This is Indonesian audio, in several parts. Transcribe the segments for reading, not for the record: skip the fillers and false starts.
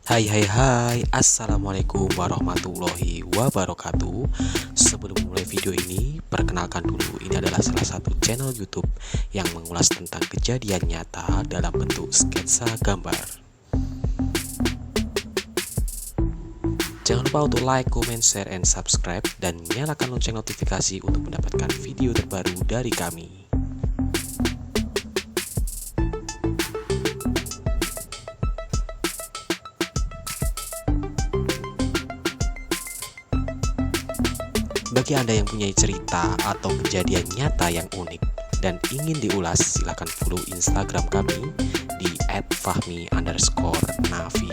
Hai, Assalamualaikum warahmatullahi wabarakatuh. Sebelum mulai video ini, perkenalkan dulu, ini adalah salah satu channel YouTube yang mengulas tentang kejadian nyata dalam bentuk sketsa gambar. Jangan lupa untuk like, comment, share, and subscribe, dan nyalakan lonceng notifikasi untuk mendapatkan video terbaru dari kami. Bagi Anda yang punya cerita atau kejadian nyata yang unik dan ingin diulas, silakan follow Instagram kami di @fahmi_nafi.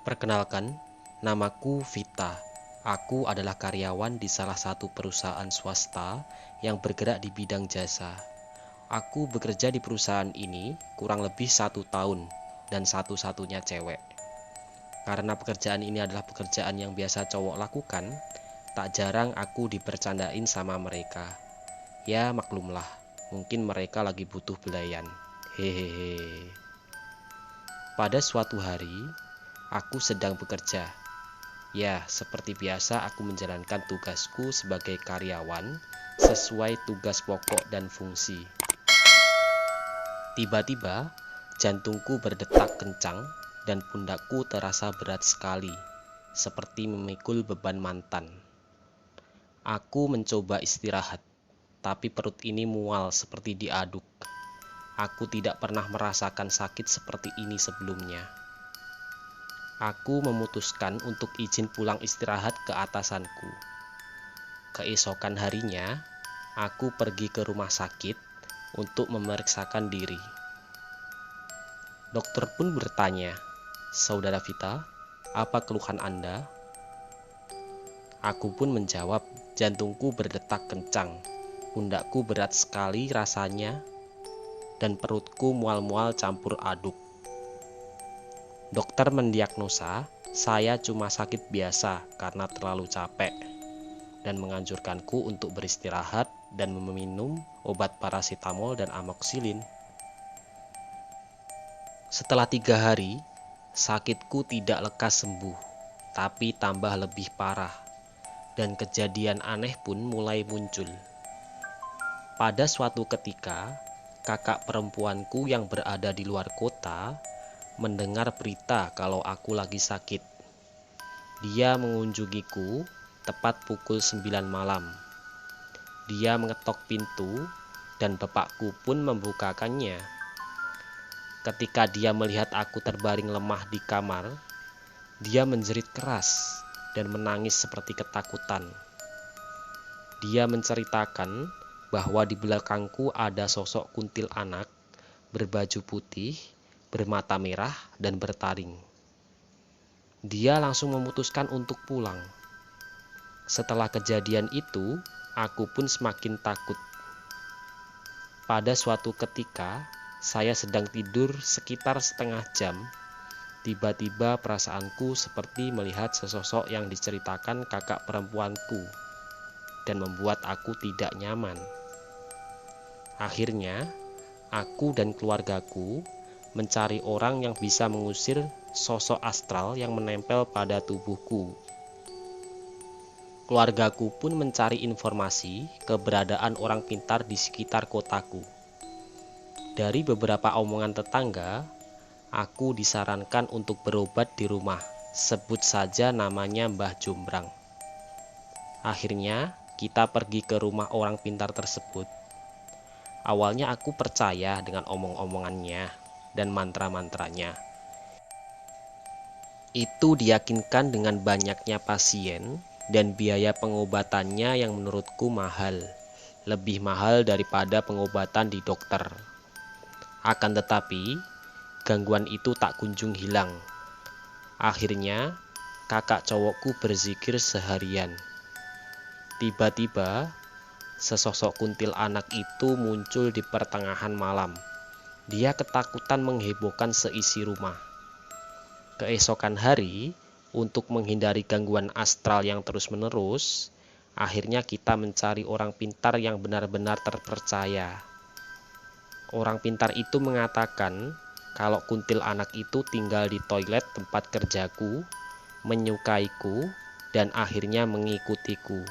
Perkenalkan, namaku Vita. Aku adalah karyawan di salah satu perusahaan swasta yang bergerak di bidang jasa. Aku bekerja di perusahaan ini kurang lebih 1 tahun dan satu-satunya cewek. Karena pekerjaan ini adalah pekerjaan yang biasa cowok lakukan, tak jarang aku dipercandain sama mereka. Ya maklumlah, mungkin mereka lagi butuh belayan. Hehehe. Pada suatu hari, aku sedang bekerja. Ya, seperti biasa aku menjalankan tugasku sebagai karyawan sesuai tugas pokok dan fungsi. Tiba-tiba, jantungku berdetak kencang dan pundakku terasa berat sekali, seperti memikul beban mantan. Aku mencoba istirahat, tapi perut ini mual seperti diaduk. Aku tidak pernah merasakan sakit seperti ini sebelumnya. Aku memutuskan untuk izin pulang istirahat ke atasanku. Keesokan harinya, aku pergi ke rumah sakit untuk memeriksakan diri. Dokter pun bertanya, "Saudara Vita, apa keluhan Anda?" Aku pun menjawab, jantungku berdetak kencang, pundakku berat sekali rasanya, dan perutku mual-mual campur aduk. Dokter mendiagnosa saya cuma sakit biasa karena terlalu capek dan menganjurkanku untuk beristirahat dan meminum obat paracetamol dan amoxicillin. Setelah 3 hari, sakitku tidak lekas sembuh, tapi tambah lebih parah, dan kejadian aneh pun mulai muncul. Pada suatu ketika, kakak perempuanku yang berada di luar kota mendengar berita kalau aku lagi sakit. Dia mengunjungiku tepat pukul 9 malam. Dia mengetok pintu dan bapakku pun membukakannya. Ketika dia melihat aku terbaring lemah di kamar, dia menjerit keras dan menangis seperti ketakutan. Dia menceritakan bahwa di belakangku ada sosok kuntil anak berbaju putih, bermata merah, dan bertaring. Dia langsung memutuskan untuk pulang. Setelah kejadian itu, aku pun semakin takut. Pada suatu ketika, saya sedang tidur sekitar setengah jam. Tiba-tiba perasaanku seperti melihat sesosok yang diceritakan kakak perempuanku dan membuat aku tidak nyaman. Akhirnya, aku dan keluargaku mencari orang yang bisa mengusir sosok astral yang menempel pada tubuhku. Keluargaku pun mencari informasi keberadaan orang pintar di sekitar kotaku. Dari beberapa omongan tetangga, aku disarankan untuk berobat di rumah, sebut saja namanya Mbah Jombrang. Akhirnya, kita pergi ke rumah orang pintar tersebut. Awalnya aku percaya dengan omong-omongannya dan mantra-mantranya. Itu diyakinkan dengan banyaknya pasien dan biaya pengobatannya yang menurutku mahal, lebih mahal daripada pengobatan di dokter. Akan tetapi, gangguan itu tak kunjung hilang. Akhirnya, kakak cowokku berzikir seharian. Tiba-tiba, sesosok kuntilanak itu muncul di pertengahan malam. Dia ketakutan menghebohkan seisi rumah. Keesokan hari, untuk menghindari gangguan astral yang terus-menerus, akhirnya kita mencari orang pintar yang benar-benar terpercaya. Orang pintar itu mengatakan kalau kuntilanak itu tinggal di toilet tempat kerjaku, menyukaiku, dan akhirnya mengikutiku.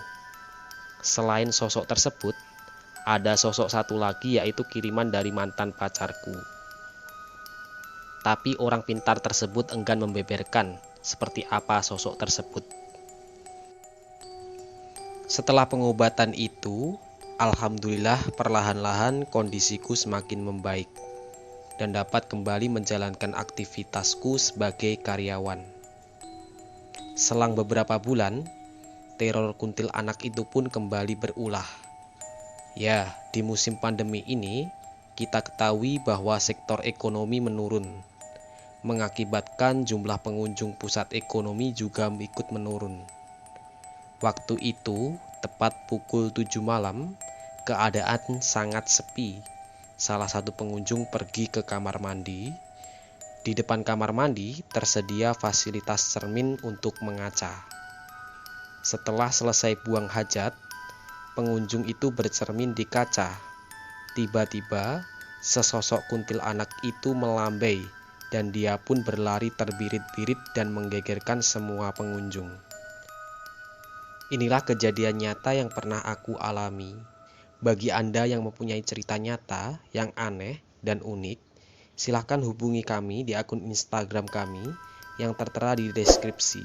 Selain sosok tersebut, ada sosok satu lagi yaitu kiriman dari mantan pacarku. Tapi orang pintar tersebut enggan membeberkan seperti apa sosok tersebut. Setelah pengobatan itu, alhamdulillah perlahan-lahan kondisiku semakin membaik dan dapat kembali menjalankan aktivitasku sebagai karyawan. Selang beberapa bulan, teror kuntilanak itu pun kembali berulah. Ya, di musim pandemi ini, kita ketahui bahwa sektor ekonomi menurun, mengakibatkan jumlah pengunjung pusat ekonomi juga ikut menurun. Waktu itu, tepat pukul 7 malam, keadaan sangat sepi. Salah satu pengunjung pergi ke kamar mandi. Di depan kamar mandi tersedia fasilitas cermin untuk mengaca. Setelah selesai buang hajat, pengunjung itu bercermin di kaca. Tiba-tiba, sesosok kuntilanak itu melambai dan dia pun berlari terbirit-birit dan menggegerkan semua pengunjung. Inilah kejadian nyata yang pernah aku alami. Bagi Anda yang mempunyai cerita nyata yang aneh dan unik, silahkan hubungi kami di akun Instagram kami yang tertera di deskripsi.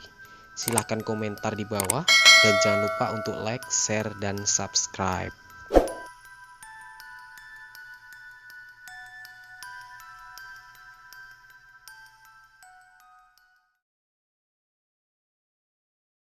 Silahkan komentar di bawah dan jangan lupa untuk like, share, dan subscribe.